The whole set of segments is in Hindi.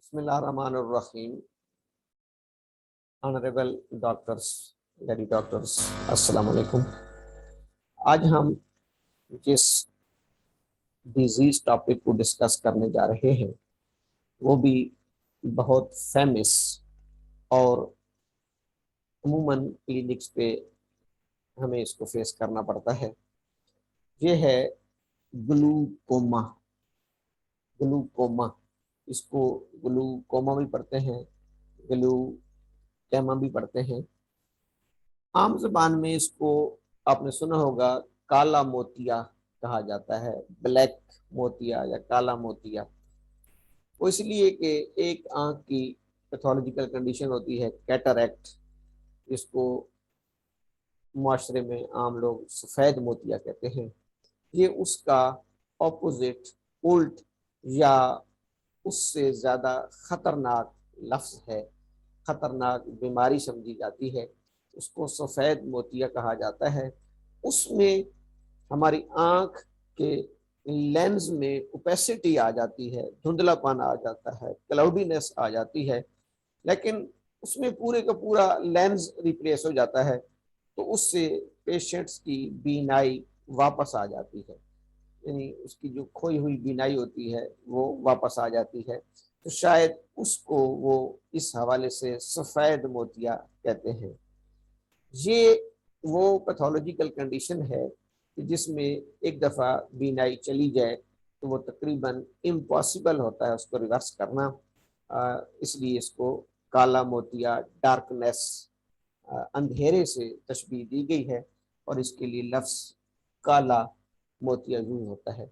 बिस्मिल्लाहिर्रहमानिर्रहीम। ऑनरेबल डॉक्टर्स, लेडी डॉक्टर्स, अस्सलाम वालेकुम। आज हम जिस डिजीज टॉपिक को डिस्कस करने जा रहे हैं वो भी बहुत फेमस और अमूमन क्लिनिक्स पे हमें इसको फेस करना पड़ता है। ये है ग्लूकोमा। ग्लूकोमा, इसको ग्लूकोमा भी पढ़ते हैं, ग्लूकेमा भी पढ़ते हैं। आम जुबान में इसको आपने सुना होगा काला मोतिया कहा जाता है, ब्लैक मोतिया या काला मोतिया। वो इसलिए कि एक आंख की पैथोलॉजिकल कंडीशन होती है कैटरैक्ट, जिसको माशरे में आम लोग सफ़ेद मोतिया कहते हैं। ये उसका ऑपोजिट, उल्ट या उससे ज़्यादा खतरनाक लफ्ज़ है, खतरनाक बीमारी समझी जाती है। उसको सफ़ेद मोतिया कहा जाता है। उसमें हमारी आंख के लेंस में ओपेसिटी आ जाती है, धुंधलापन आ जाता है, क्लाउडीनेस आ जाती है, लेकिन उसमें पूरे का पूरा लेंस रिप्लेस हो जाता है, तो उससे पेशेंट्स की बीनाई वापस आ जाती है, यानी उसकी जो खोई हुई बीनाई होती है वो वापस आ जाती है। तो शायद उसको वो इस हवाले से सफ़ेद मोतिया कहते हैं। ये वो पैथोलॉजिकल कंडीशन है कि जिसमें एक दफ़ा बीनाई चली जाए तो वो तकरीबन इम्पॉसिबल होता है उसको रिवर्स करना। इसलिए इसको काला मोतिया, डार्कनेस, अंधेरे से तशबीह दी गई है और इसके लिए लफ्ज़ काला मोतिया यूज होता है।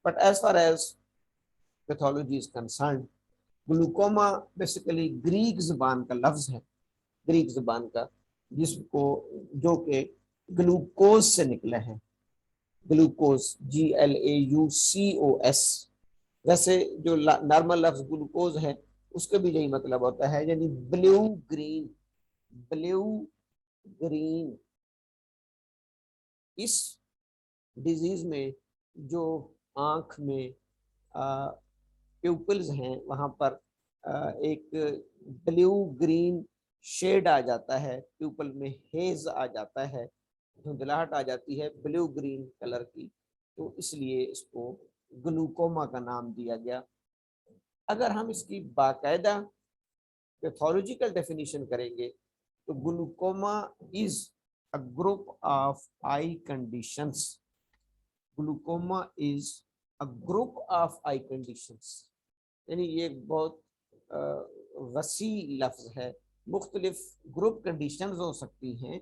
But as far as pathology is concern, glaucoma basically Greek जुबान का लफ्ज़ है, ग्रीक जुबान का, जिसको जो कि ग्लूकोज से निकला है। Glucose, GLAUCOS। वैसे जो नॉर्मल लफ्ज ग्लूकोज है उसका भी यही मतलब होता है, यानी ब्लू ग्रीन, ब्लू ग्रीन। इस डिजीज में जो आंख में प्यूपिल्स हैं वहां पर एक ब्लू ग्रीन शेड आ जाता है, प्यूपल में हेज आ जाता है, धुंधलाहट आ जाती है ब्लू ग्रीन कलर की, तो इसलिए इसको ग्लूकोमा का नाम दिया गया। अगर हम इसकी बाकायदा पैथोलॉजिकल डेफिनेशन करेंगे तो glaucoma is a group of I conditions. Glaucoma is a group of I conditions, यानी ये बहुत वसी लफ्ज है। मुख्तलिफ ग्रुप कंडीशंस हो सकती हैं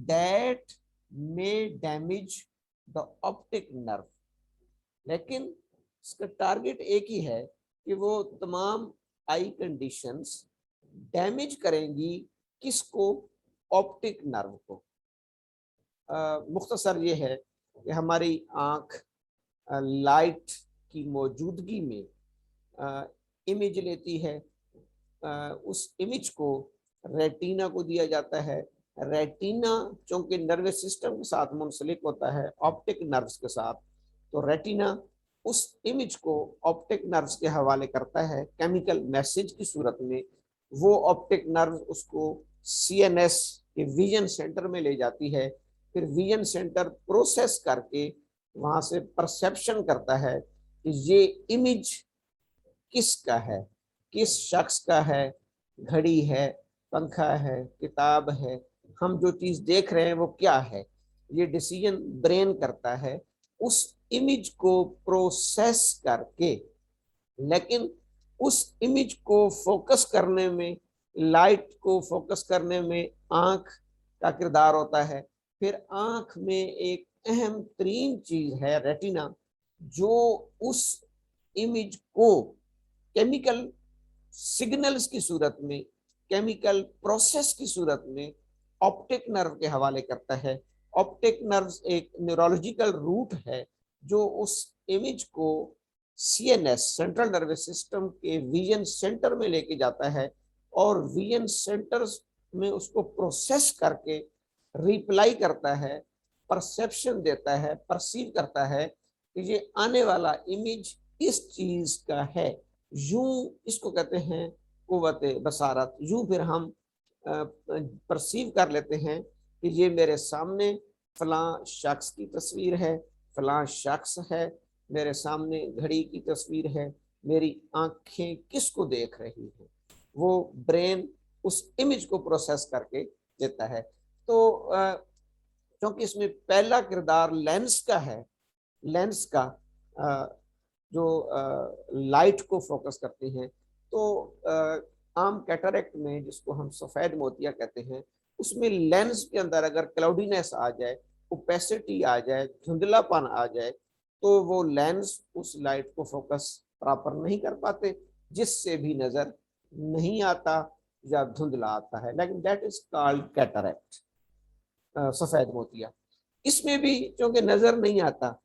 that may damage the optic nerve, लेकिन इसका टारगेट एक ही है कि वो तमाम आई कंडीशंस डैमेज करेंगी किसको? ऑप्टिक नर्व को। मुख्तसर ये है कि हमारी आँख लाइट की मौजूदगी में इमेज लेती है, उस इमेज को रेटिना को दिया जाता है। रेटिना चूंकि नर्वस सिस्टम के साथ मुंसलिक होता है ऑप्टिक नर्व्स के साथ, तो रेटिना उस इमेज को ऑप्टिक नर्व्स के हवाले करता है केमिकल मैसेज की सूरत में। वो ऑप्टिक नर्व उसको CNS के विजन सेंटर में ले जाती है, फिर विजन सेंटर प्रोसेस करके वहां से परसेप्शन करता है कि ये इमेज किसका है, किस शख्स का है, घड़ी है, पंखा है, किताब है, हम जो चीज देख रहे हैं वो क्या है। ये डिसीजन ब्रेन करता है उस इमेज को प्रोसेस करके, लेकिन उस इमेज को फोकस करने में, लाइट को फोकस करने में आंख का किरदार होता है। फिर आंख में एक अहम तरीन चीज है रेटिना, जो उस इमेज को केमिकल सिग्नल्स की सूरत में, केमिकल प्रोसेस की सूरत में ऑप्टिक नर्व के हवाले करता है। ऑप्टिक नर्व एक न्यूरोलॉजिकल रूट है जो उस इमेज को CNS, सेंट्रल नर्वस सिस्टम के विजन सेंटर में लेके जाता है और विजन सेंटर में उसको प्रोसेस करके रिप्लाई करता है, परसेप्शन देता है, परसीव करता है कि ये आने वाला इमेज इस चीज का है, यूं इसको कहते हैं कुव्वत बसारत। यूं फिर हम परसीव कर लेते हैं कि ये मेरे सामने फलां शख्स की तस्वीर है, फलां शख्स है, मेरे सामने घड़ी की तस्वीर है, मेरी आंखें किसको देख रही हैं, वो ब्रेन उस इमेज को प्रोसेस करके देता है। तो क्योंकि इसमें पहला किरदार लेंस का है, लेंस का जो लाइट को फोकस करती हैं, तो आम कैटरेक्ट में जिसको हम सफेद मोतिया कहते हैं, उसमें लेंस के अंदर अगर क्लाउडीनेस आ जाए, ओपेसिटी आ जाए, धुंधलापन आ जाए, तो वो लेंस उस लाइट को फोकस प्रॉपर नहीं कर पाते, जिससे भी नजर नहीं आता या धुंधला आता है, लेकिन दैट इज कॉल्ड कैटरेक्ट, सफेद मोतिया। इसमें भी क्योंकि नजर नहीं आता,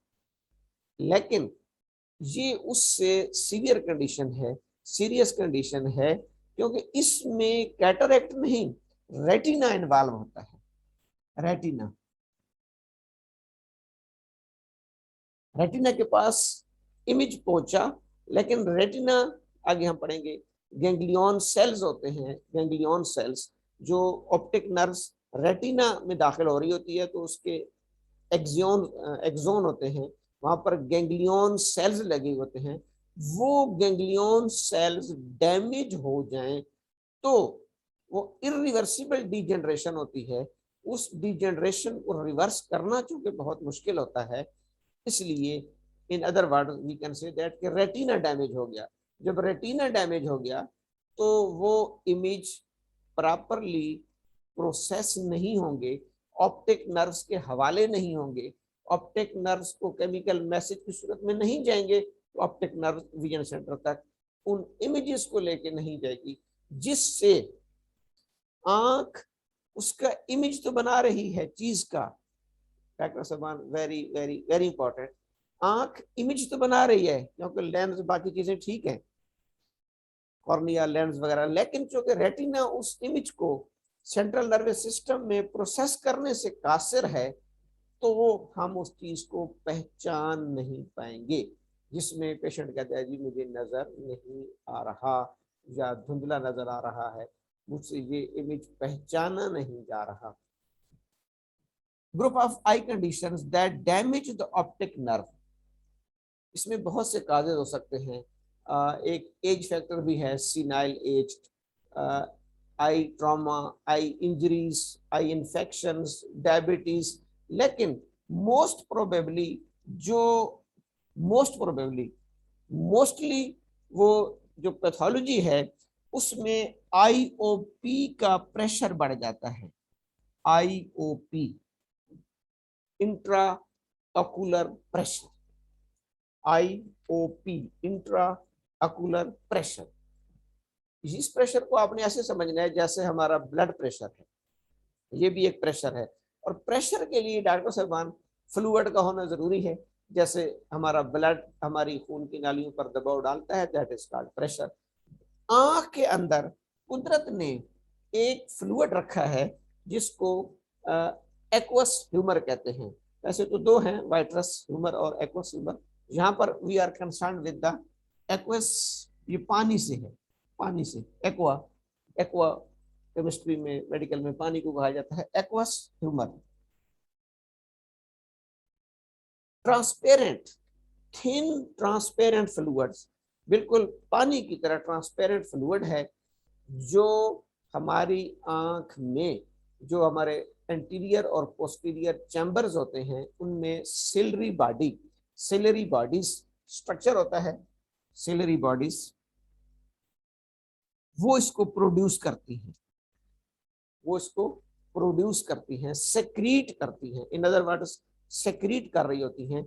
लेकिन ये उससे सीवियर कंडीशन है, सीरियस कंडीशन है, क्योंकि इसमें कैटरेक्ट नहीं, रेटिना इन्वॉल्व होता है। रेटिना, रेटिना के पास इमेज पहुंचा, लेकिन रेटिना, आगे हम पढ़ेंगे, गैंग्लियन सेल्स होते हैं, गैंग्लियन सेल्स जो ऑप्टिक नर्व्स रेटिना में दाखिल हो रही होती है, तो उसके एक्सोन होते हैं, वहां पर गैंग्लियन सेल्स लगे होते हैं। वो गैंग्लियन सेल्स डैमेज हो जाएं तो वो इरिवर्सिबल डिजेनरेशन होती है। उस डिजेनरेशन को रिवर्स करना चूंकि बहुत मुश्किल होता है, इसलिए in other word we can say that कि रेटिना डैमेज हो गया। जब रेटिना डैमेज हो गया तो वो इमेज प्रॉपरली प्रोसेस नहीं होंगे, ऑप्टिक नर्व्स के हवाले नहीं होंगे, ऑप्टिक नर्व्स को केमिकल मैसेज की सूरत में नहीं जाएंगे, तो ऑप्टिक नर्व विजन सेंटर तक उन इमेजेस को लेके नहीं जाएगी, जिससे आंख उसका इमेज तो बना रही है चीज का, डॉक्टर साहबान वेरी वेरी वेरी इंपॉर्टेंट, आंख इमेज तो बना रही है क्योंकि लेंस बाकी चीजें ठीक है, कॉर्निया लेंस वगैरह, लेकिन चूंकि रेटिना उस इमेज को सेंट्रल नर्वस सिस्टम में प्रोसेस करने से कासिर है, तो वो हम उस चीज को पहचान नहीं पाएंगे, जिसमें पेशेंट कहता है जी मुझे नजर नहीं आ रहा या धुंधला नजर आ रहा है, मुझसे ये इमेज पहचाना नहीं जा रहा। Group of I conditions that damage the optic nerve, इसमें बहुत से काजेज हो सकते हैं। एक एज फैक्टर भी है, सीनाइल एज, आई ट्रॉमा, आई इंजरीज, आई इन्फेक्शंस, डायबिटीज, लेकिन मोस्ट प्रोबेबली जो मोस्ट प्रोबेबली मोस्टली वो जो पैथोलॉजी है उसमें आईओपी का प्रेशर बढ़ जाता है। IOP, intra ocular pressure, IOP, intra ocular pressure. इस प्रेशर को आपने ऐसे समझना है जैसे हमारा ब्लड प्रेशर है, ये भी एक प्रेशर है, और प्रेशर के लिए डॉक्टर साहबान फ्लूइड का होना जरूरी है। जैसे हमारा ब्लड हमारी खून की नालियों पर दबाव डालता है, दैट इज कॉल्ड प्रेशर। आंख के अंदर कुदरत ने एक फ्लूइड रखा है जिसको एक्वस ह्यूमर कहते हैं। वैसे तो दो हैं, वाइट्रस ह्यूमर और एक्वस ह्यूमर। यहाँ पर we are concern with the aqueous, ये पानी से है, पानी से, एक्वा, एक्वा केमिस्ट्री में मेडिकल में पानी को कहा जाता है aqueous humour. Transparent, thin transparent fluids, बिल्कुल पानी की तरह ट्रांसपेरेंट फ्लूइड है जो हमारी आंख में, जो हमारे एंटीरियर और पोस्टीरियर चैम्बर्स होते हैं उनमें ciliary body, ciliary bodies structure होता है, सिलरी बॉडीज वो इसको प्रोड्यूस करती हैं, वो इसको प्रोड्यूस करती हैं, सेक्रीट करती हैं, इन अदर वर्ड्स सेक्रीट कर रही होती हैं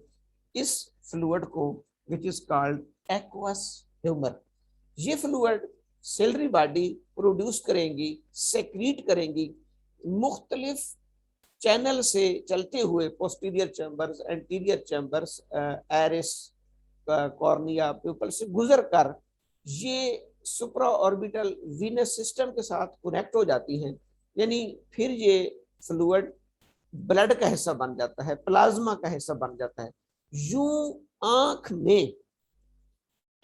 इस फ्लूइड को, which is called aqueous humour. ये फ्लूइड सिलरी बॉडी प्रोड्यूस करेंगी, सेक्रीट करेंगी, मुख्तलिफ चैनल से चलते हुए posterior chambers, anterior chambers, iris, cornea, pupil से गुजर कर ये सुप्रा ऑर्बिटल वीनस सिस्टम के साथ कनेक्ट हो जाती हैं। यानी फिर ये फ्लूइड ब्लड का हिस्सा बन जाता है, प्लाज्मा का हिस्सा बन जाता है। यूं आंख में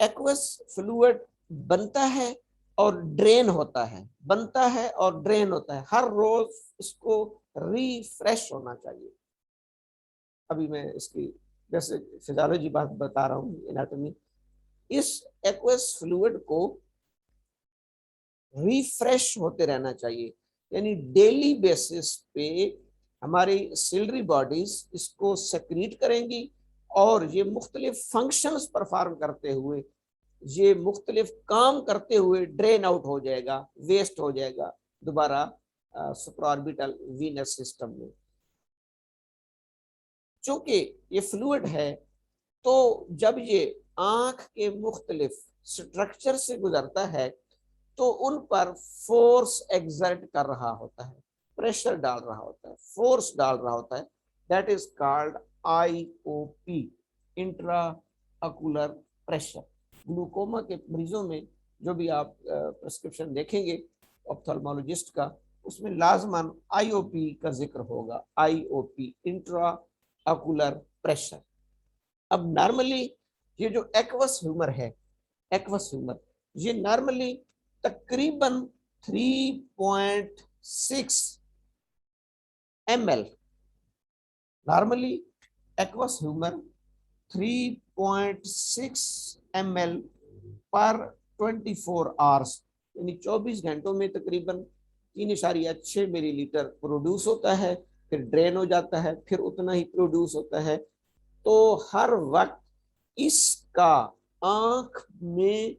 एक्वस फ्लूइड बनता है और ड्रेन होता है, बनता है और ड्रेन होता है, हर रोज इसको रिफ्रेश होना चाहिए। अभी मैं इसकी जैसे फिजियोलॉजी बात बता रहा हूँ, एनाटॉमी, इस एक्वस फ्लूइड को रिफ्रेश होते रहना चाहिए, यानी डेली बेसिस पे हमारी सिलरी बॉडीज इसको सेक्रीट करेंगी और ये मुख्तलिफ फंक्शंस परफॉर्म करते हुए, ये मुख्तलिफ काम करते हुए ड्रेन आउट हो जाएगा, वेस्ट हो जाएगा दोबारा सुपरऑर्बिटल वीनस सिस्टम में। चूंकि ये फ्लूइड है तो जब ये आंख के मुख्तलिफ स्ट्रक्चर से गुजरता है तो उन पर फोर्स एक्सर्ट कर रहा होता है, प्रेशर डाल रहा होता है, फोर्स डाल रहा होता है। That is called IOP, intra ocular pressure. Glaucoma के मरीजों में जो भी आप प्रिस्क्रिप्शन देखेंगे ऑप्थेल्मोलॉजिस्ट का, उसमें लाजमन आईओपी का जिक्र होगा, आईओपी, इंट्रा अकुलर प्रेशर। अब नॉर्मली ये जो एक्वस ह्यूमर है, एक्वस ह्यूमर, ये नॉर्मली तकरीबन 3.6 ml, normally aqueous humour 3.6 ml पर 24 आवर्स, यानी 24 घंटों में तकरीबन 3.6 मिलीलीटर प्रोड्यूस होता है, फिर ड्रेन हो जाता है, फिर उतना ही प्रोड्यूस होता है। तो हर वक्त इसका आंख में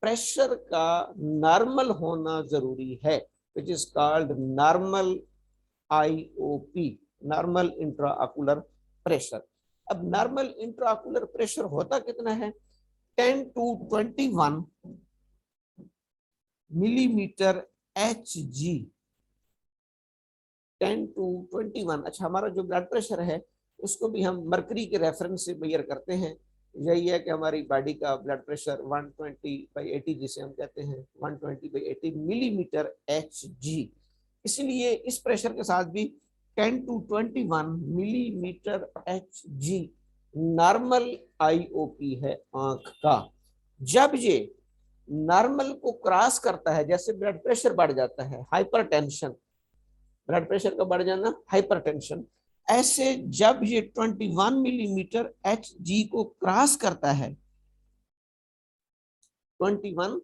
प्रेशर का नॉर्मल होना जरूरी है, विच is called normal IOP, normal intraocular pressure. अब नॉर्मल इंट्राऑकुलर प्रेशर होता कितना है? 10 to 21 millimetre H G, 10 to 21। अच्छा, हमारा जो ब्लड प्रेशर है उसको भी हम मरकरी के रेफरेंस से मेजर करते हैं। यही है कि हमारी बॉडी का ब्लड प्रेशर 120/80, जिसे हम कहते हैं 120/80 मिलीमीटर एच जी। इसलिए इस प्रेशर के साथ भी 10 to 21 millimetre H G normal IOP है आंख का। जब ये नॉर्मल को क्रॉस करता है, जैसे ब्लड प्रेशर बढ़ जाता है, हाइपरटेंशन, ब्लड प्रेशर का बढ़ जाना, हाइपरटेंशन, ऐसे जब ये 21 मिलीमीटर एच जी को क्रॉस करता है, 21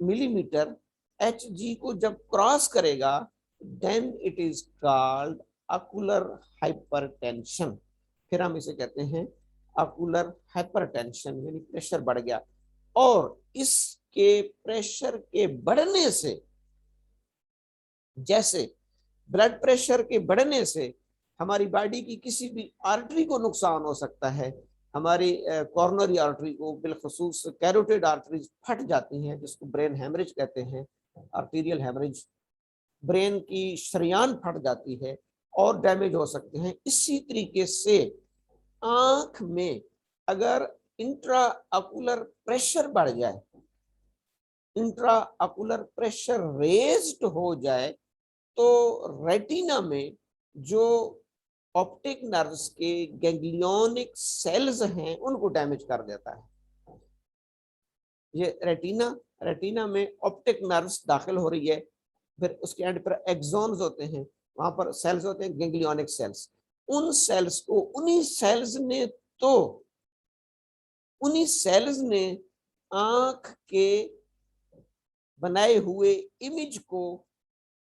मिलीमीटर एच जी को जब क्रॉस करेगा, then it is called ocular hypertension. फिर हम इसे कहते हैं अकुलर हाइपरटेंशन, यानी प्रेशर बढ़ गया। और इसके प्रेशर के बढ़ने से, जैसे ब्लड प्रेशर के बढ़ने से हमारी बॉडी की किसी भी आर्टरी को नुकसान हो सकता है। हमारी कॉर्नरी आर्टरी को, बिलखसूस कैरोटिड आर्टरीज फट जाती हैं, जिसको ब्रेन हेमरेज कहते हैं, आर्टीरियल हेमरेज, ब्रेन की शरियान फट जाती है और डैमेज हो सकते हैं। इसी तरीके से आंख में अगर इंट्रा अकुलर प्रेशर बढ़ जाए, इंट्रा अकुलर प्रेशर रेज्ड हो जाए, तो रेटिना में जो ऑप्टिक नर्व्स के गैंग्लियोनिक सेल्स हैं उनको डैमेज कर देता है। ये रेटिना में ऑप्टिक नर्व्स दाखिल हो रही है, फिर उसके एंड पर एक्सॉन्स होते हैं, वहां पर सेल्स होते हैं गैंग्लियोनिक सेल्स। उन सेल्स को, उन्हीं सेल्स ने आंख के बनाए हुए इमेज को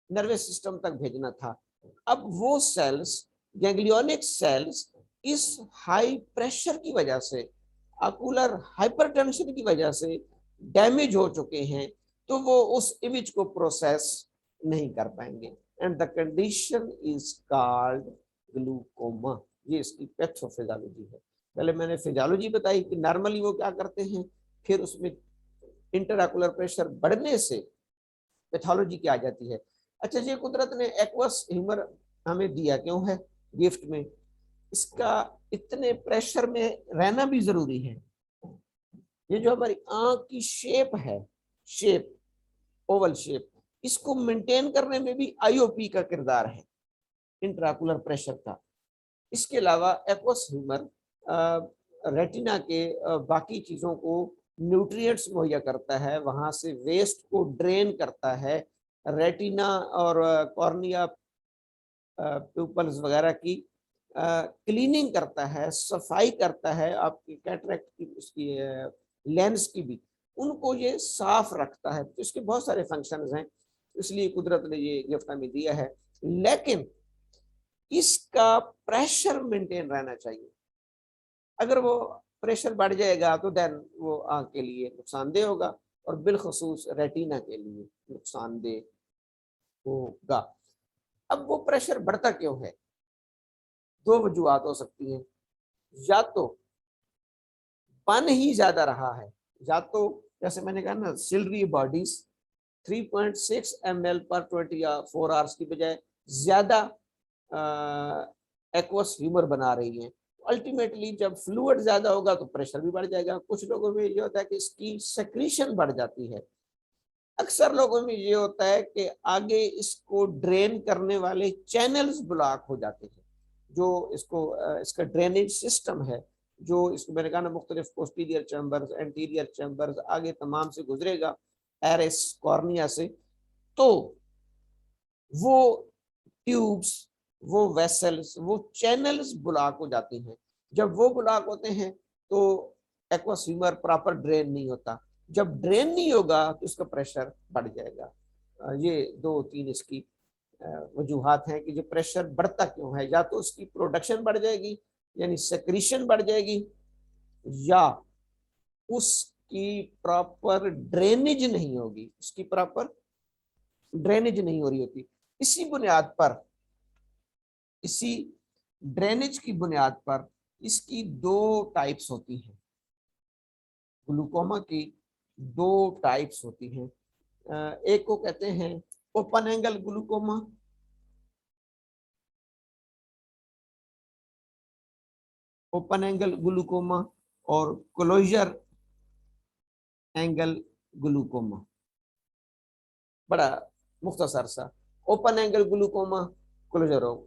नर्वस सिस्टम तक भेजना था। अब वो सेल्स, गैंग्लियोनिक सेल्स, इस हाई प्रेशर की वजह से, अकुलर हाइपरटेंशन की वजह से डैमेज हो चुके हैं, तो वो उस इमेज को प्रोसेस नहीं कर पाएंगे, and the condition is called glaucoma. ये इसकी पैथोफिजियोलॉजी है। पहले मैंने फिजियोलॉजी बताई कि नॉर्मली वो क्या करते हैं, फिर उसमें इंटरऑकुलर प्रेशर बढ़ने से पैथोलॉजी क्या आ जाती है। अच्छा, ये कुदरत ने एक्वस ह्यूमर हमें दिया क्यों है गिफ्ट में? इसका इतने प्रेशर में रहना भी जरूरी है। ये जो हमारी आंख की शेप है, शेप, ओवल शेप, इसको मेंटेन करने में भी आईओपी का किरदार है, इंट्राकुलर प्रेशर का। इसके अलावा एक्वस ह्यूमर रेटिना के बाकी चीजों को न्यूट्रिएंट्स मुहैया करता है, वहां से वेस्ट को ड्रेन करता है, रेटिना और कॉर्निया प्यूपल्स वगैरह की क्लीनिंग करता है, सफाई करता है, आपकी कैटरेक्ट की उसकी लेंस की भी, उनको ये साफ रखता है। तो इसके बहुत सारे फंक्शंस हैं, इसलिए कुदरत ने ये गिफ्ट हमें दिया है। लेकिन इसका प्रेशर मेंटेन रहना चाहिए। अगर वो प्रेशर बढ़ जाएगा तो देन वो आंख के लिए नुकसानदेह होगा, और बिलखसूस रेटिना के लिए नुकसानदेह होगा। अब वो प्रेशर बढ़ता क्यों है? दो वजूहत हो सकती हैं। या तो पान ही ज्यादा रहा है, या तो जैसे मैंने कहा ना, सिलरी बॉडीज 3.6 ml पर 24 आवर्स की बजाय ज्यादा एक्वस ह्यूमर बना रही है। अल्टीमेटली जब फ्लूइड ज्यादा होगा तो प्रेशर भी बढ़ जाएगा। कुछ लोगों में ये होता है कि इसकी सेक्रीशन बढ़ जाती है। अक्सर लोगों में ये होता है कि आगे इसको ड्रेन करने वाले चैनल्स ब्लॉक हो जाते हैं। जो इसको इसका ड्रेनेज सिस्टम है, जो इसको मैंने कहा ना, मुख्तलिफ पोस्टीरियर चैम्बर्स, एंटीरियर चैम्बर्स, आगे तमाम से गुजरेगा, एरिस कॉर्निया से, तो वो ट्यूब्स, वो वेसल्स, वो चैनल्स ब्लॉक हो जाती हैं। जब वो ब्लॉक होते हैं तो एक्वस ह्यूमर प्रॉपर ड्रेन नहीं होता। जब ड्रेन नहीं होगा तो इसका प्रेशर बढ़ जाएगा। ये दो तीन इसकी वजूहात हैं कि जो प्रेशर बढ़ता क्यों है। या तो उसकी प्रोडक्शन बढ़ जाएगी, यानी सेक्रीशन बढ़ जाएगी, या उसकी प्रॉपर ड्रेनेज नहीं होगी, उसकी प्रॉपर ड्रेनेज नहीं हो रही होती। इसी बुनियाद पर, इसी ड्रेनेज की बुनियाद पर इसकी दो टाइप्स होती हैं। ग्लूकोमा की दो टाइप्स होती हैं। एक को कहते हैं open angle glaucoma, open angle glaucoma, और क्लोजर एंगल ग्लूकोमा। बड़ा मुख्तसर सा, ओपन एंगल ग्लूकोमा, क्लोजर हो।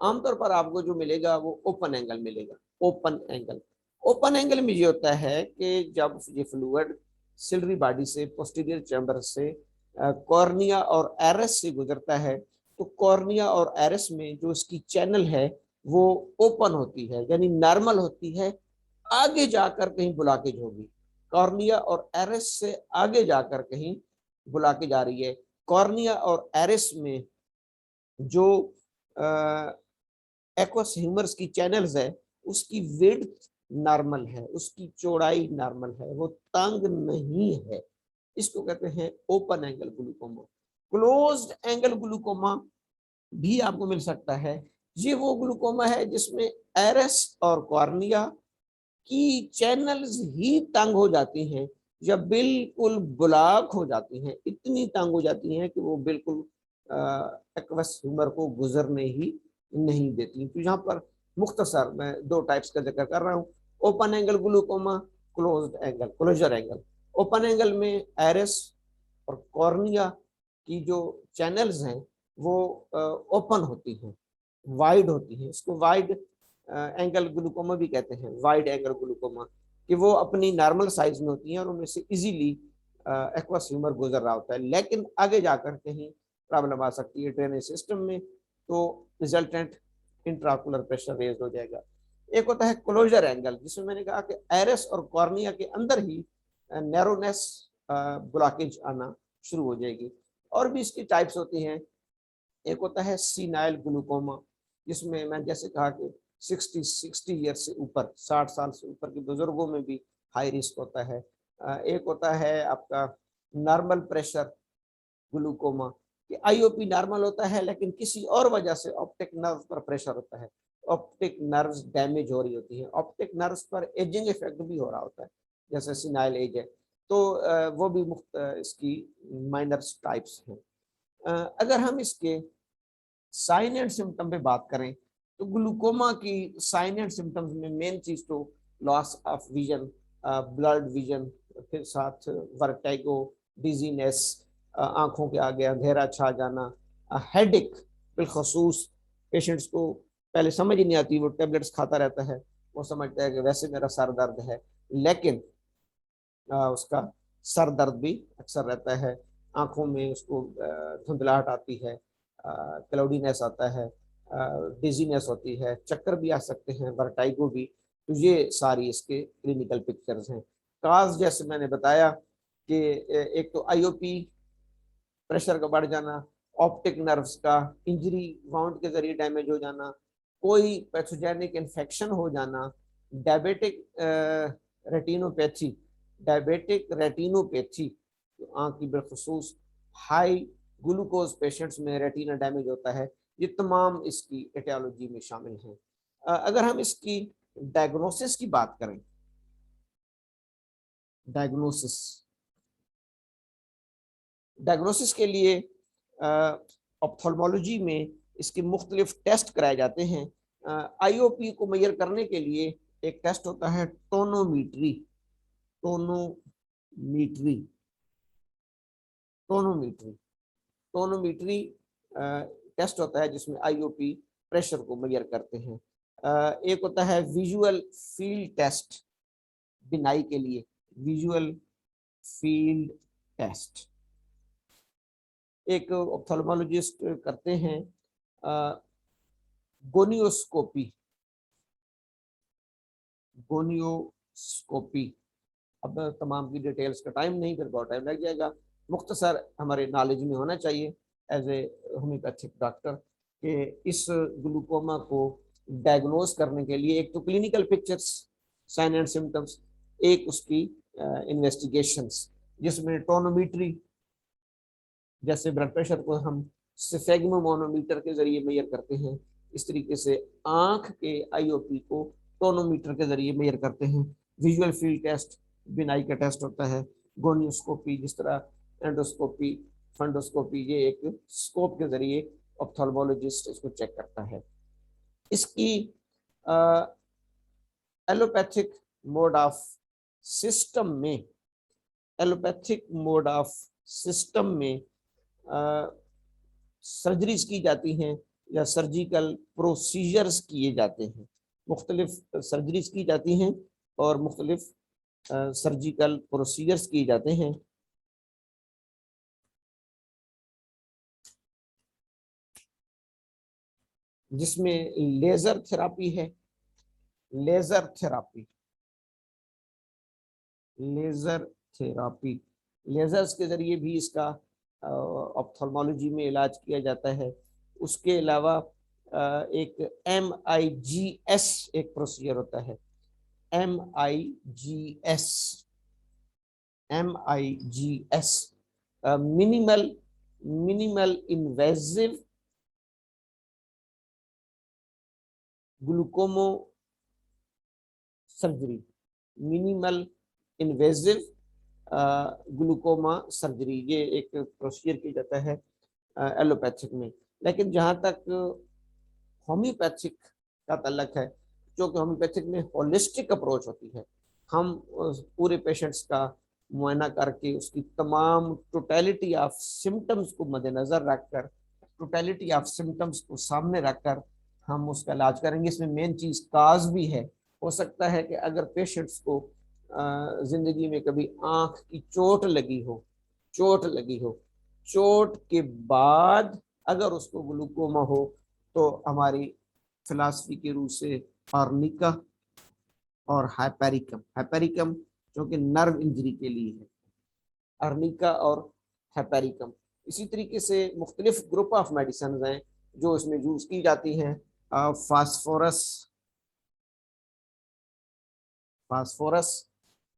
आमतौर पर आपको जो मिलेगा वो ओपन एंगल मिलेगा। ओपन एंगल, ओपन एंगल में ये होता है कि जब ये फ्लूइड सिलरी बॉडी से, पोस्टीरियर चैम्बर से, कॉर्निया और एरस से गुजरता है, तो कॉर्निया और एरस में जो इसकी चैनल है वो ओपन होती है, यानी नॉर्मल होती है। आगे जाकर कहीं ब्लॉकेज होगी, कॉर्निया और एरस से आगे जाकर कहीं ब्लॉकेज आ रही है। कॉर्निया और एरस में जो एक्वस ह्यूमर्स की चैनल्स है, उसकी विड्थ नॉर्मल है, उसकी चौड़ाई नॉर्मल है, वो तंग नहीं है। इसको कहते हैं open angle glaucoma. Closed angle glaucoma भी आपको मिल सकता है। ये वो ग्लूकोमा है जिसमें एरस और कॉर्निया की चैनल्स ही तंग हो जाती हैं, या बिल्कुल ब्लॉक हो जाती हैं। इतनी तंग हो जाती हैं कि वो बिल्कुल एक्वस ह्यूमर को गुजरने ही नहीं देती। तो यहाँ पर मुख्तसर मैं दो टाइप्स का जिक्र कर रहा हूँ। Open angle glaucoma, closed angle, closure angle. Open angle में एरिस और कॉर्निया की जो चैनल्स हैं वो ओपन होती हैं, वाइड होती हैं। इसको वाइड एंगल ग्लूकोमा भी कहते हैं, वाइड एंगल ग्लूकोमा, कि वो अपनी नॉर्मल साइज में होती हैं और उनमें से इजीली एक्वस ह्यूमर गुजर रहा होता है। लेकिन आगे जाकर कहीं प्रॉब्लम आ सकती है ड्रेनेज सिस्टम में, तो रिजल्टेंट इंट्राकुलर प्रेशर रेज हो जाएगा। एक होता है क्लोजर एंगल, जिसमें मैंने कहा कि एरस और कॉर्निया के अंदर ही नैरोनेस ब्लॉकेज आना शुरू हो जाएगी। और भी इसकी टाइप्स होती हैं। एक होता है सीनाइल ग्लूकोमा, जिसमें मैं जैसे कहा कि 60 ईयर से ऊपर, 60 साल से ऊपर के बुजुर्गों में भी हाई रिस्क होता है। एक होता है आपका नॉर्मल प्रेशर ग्लूकोमा, कि आईओपी नॉर्मल होता है लेकिन किसी और वजह से ऑप्टिक नर्व पर प्रेशर होता है, ऑप्टिक नर्व्स डैमेज हो रही होती है, ऑप्टिक नर्व्स पर एजिंग इफेक्ट भी हो रहा होता है, जैसे सिनाइल एज है। तो वो भी इसकी माइनर टाइप्स हैं। अगर हम इसके साइन एंड सिम्टम पे बात करें, तो ग्लूकोमा की साइन एंड सिम्टम्स में मेन चीज तो loss of vision, blood vision, फिर साथ वर्टिगो, डिजीनेस, आंखों के आगे अंधेरा छा जाना, हेडेक। बिलखसूस पेशेंट्स को पहले समझ ही नहीं आती, वो टेबलेट्स खाता रहता है, वो समझता है कि वैसे मेरा सर दर्द है, लेकिन उसका सर दर्द भी अक्सर रहता है, आंखों में उसको धुंधलाहट आती है, क्लाउडीनेस आता है, डिजीनेस होती है, चक्कर भी आ सकते हैं, वर्टाइगो भी। तो ये सारी इसके क्लिनिकल पिक्चर्स हैं। काज जैसे मैंने बताया कि एक तो आईओपी, प्रेशर का बढ़ जाना, ऑप्टिक नर्व्स का इंजरी, वाउंड के जरिए डैमेज हो जाना, कोई पैथोजेनिक इन्फेक्शन हो जाना, डायबिटिक रेटिनोपैथी, डायबिटिक रेटिनोपैथी, तो आंख की बिलखसूस हाई ग्लूकोज पेशेंट्स में रेटिना डैमेज होता है। ये तमाम इसकी एटियोलॉजी में शामिल हैं। अगर हम इसकी डायग्नोसिस की बात करें, डायग्नोसिस डायग्नोसिस के लिए ऑप्थल्मोलॉजी में इसके मुख्तलिफ टेस्ट कराए जाते हैं। आईओपी को मेजर करने के लिए एक टेस्ट होता है टोनोमीट्री, टोनोमीट्री, टोनोमीट्री, टोनोमीट्री टेस्ट होता है जिसमें आईओपी प्रेशर को मेजर करते हैं। एक होता है विजुअल फील्ड टेस्ट, बिनाई के लिए विजुअल फील्ड टेस्ट एक ऑप्थेल्मोलॉजिस्ट करते हैं। गोनियोस्कोपी, गोनियोस्कोपी, अब तमाम की डिटेल्स का टाइम नहीं, फिर बहुत टाइम लग जाएगा। मुख्तसर हमारे नॉलेज में होना चाहिए एज ए होम्योपैथिक डॉक्टर कि इस ग्लूकोमा को डायग्नोज करने के लिए एक तो clinical pictures, sign and symptoms, एक उसकी इन्वेस्टिगेशंस जिसमें टोनोमीट्री, जैसे ब्लड प्रेशर को हम सिफेग्मोमोनोमीटर के जरिए मेजर करते हैं, इस तरीके से आंख के आईओपी को टोनोमीटर के जरिए मेजर करते हैं। विजुअल फील्ड टेस्ट बिनाई का टेस्ट होता है। गोनियोस्कोपी, जिस तरह एंडोस्कोपी, फंडोस्कोपी, ये एक स्कोप के जरिए ऑप्थेल्मोलॉजिस्ट इसको चेक करता है। इसकी एलोपैथिक मोड ऑफ सिस्टम में, एलोपैथिक मोड ऑफ सिस्टम में सर्जरीज की जाती हैं या सर्जिकल प्रोसीजर्स किए जाते हैं। मुख्तलिफ सर्जरीज की जाती हैं और मुख्तलिफ सर्जिकल प्रोसीजर्स किए जाते हैं। जिसमें लेजर थेरापी है, laser therapy, laser therapy, lasers के जरिए भी इसका ऑप्थेल्मोलॉजी में इलाज किया जाता है। उसके अलावा एक MIGS एक प्रोसीजर होता है, MIGS, MIGS minimal minimal invasive glaucoma surgery, minimal invasive glaucoma surgery, ये एक प्रोसीजर किया जाता है एलोपैथिक में। लेकिन जहाँ तक होम्योपैथिक का तल्लक है, जो कि होम्योपैथिक में होलिस्टिक अप्रोच होती है, हम पूरे पेशेंट्स का मुआयना करके उसकी तमाम टोटलिटी ऑफ सिम्टम्स को मद्देनजर रखकर, टोटलिटी ऑफ सिम्टम्स को सामने रखकर हम उसका इलाज करेंगे। इसमें मेन चीज काज भी है। हो सकता है कि अगर पेशेंट्स को जिंदगी में कभी आंख की चोट लगी हो, चोट लगी हो, चोट के बाद अगर उसको ग्लूकोमा हो, तो हमारी फिलासफी के रूप से आर्निका और हाइपेरिकम, हाइपेरिकम जो कि नर्व इंजरी के लिए है, अर्निका और हाइपेरिकम। इसी तरीके से मुख्तलिफ ग्रुप ऑफ मेडिसिन हैं जो इसमें यूज की जाती हैं। फास्फोरस, फास्फोरस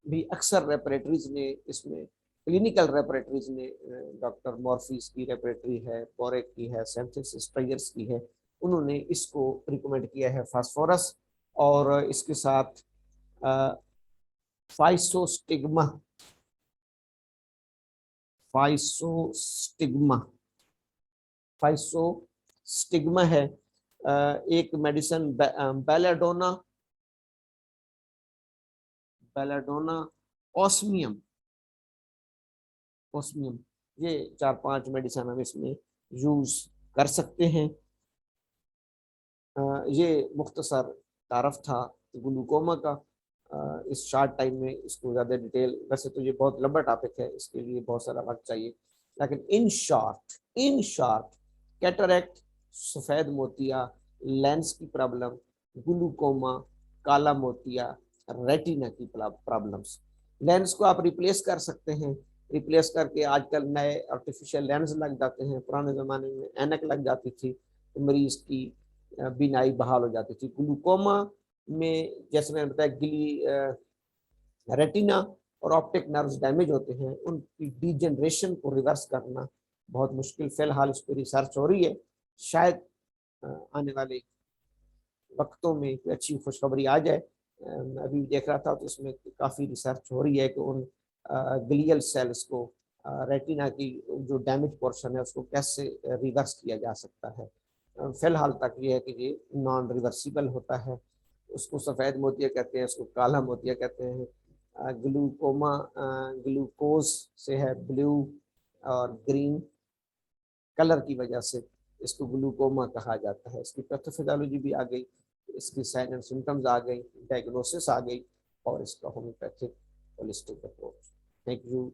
भी अक्सर रेपरेटरीज में, इसमें क्लिनिकल रेपरेटरीज में डॉक्टर मॉर्फीज की रेपरेटरी है, बोरेक की है, सैम्पसिस स्ट्राइयर्स की है, उन्होंने इसको रिकमेंड किया है फास्फोरस। और इसके साथ फाइसोस्टिग्मा, फाइसोस्टिग्मा, फाइसोस्टिग्मा है एक medicine, belladonna, belladonna, osmium, osmium, ये 4-5 मेडिसिन हम इसमें यूज कर सकते हैं। ये मुख्तसर तारफ था ग्लूकोमा का। इस शॉर्ट टाइम में इसको ज़्यादा डिटेल, वैसे तो ये बहुत लंबा टॉपिक है, इसके लिए बहुत सारा वक्त चाहिए, लेकिन इन शॉर्ट कैटरेक्ट, सफ़ेद मोतिया, लेंस की प्रॉब्लम, ग्लूकोमा, काला मोतिया, रेटिना की प्रॉब्लम्स। लेंस को आप रिप्लेस कर सकते हैं, रिप्लेस करके आजकल नए आर्टिफिशियल लेंस लग जाते हैं। पुराने ज़माने में ऐनक लग जाती थी तो मरीज की बीनाई बहाल हो जाती थी। ग्लूकोमा में जैसे मैंने बताया रेटिना और ऑप्टिक नर्व्स डैमेज होते हैं, उनकी डीजनरेशन को रिवर्स करना बहुत मुश्किल। फिलहाल इस पर रिसर्च हो रही है, शायद आने वाले वक्तों में कोई अच्छी खुशखबरी आ जाए। मैं अभी देख रहा था तो इसमें काफ़ी रिसर्च हो रही है कि उन ग्लियल सेल्स को, रेटिना की जो डैमेज पोर्शन है उसको कैसे रिवर्स किया जा सकता है। फिलहाल तक ये है कि ये नॉन रिवर्सिबल होता है। उसको सफ़ेद मोतिया कहते हैं, उसको काला मोतिया कहते हैं। ग्लूकोमा ग्लूकोज से है, ब्लू और ग्रीन कलर की वजह से इसको ग्लूकोमा कहा जाता है। इसकी पैथोफिजियोलॉजी भी आ गई, इसकी साइन एंड सिम्टम्स आ गई, डायग्नोसिस आ गई, और इसका homeopathic holistic approach. Thank you.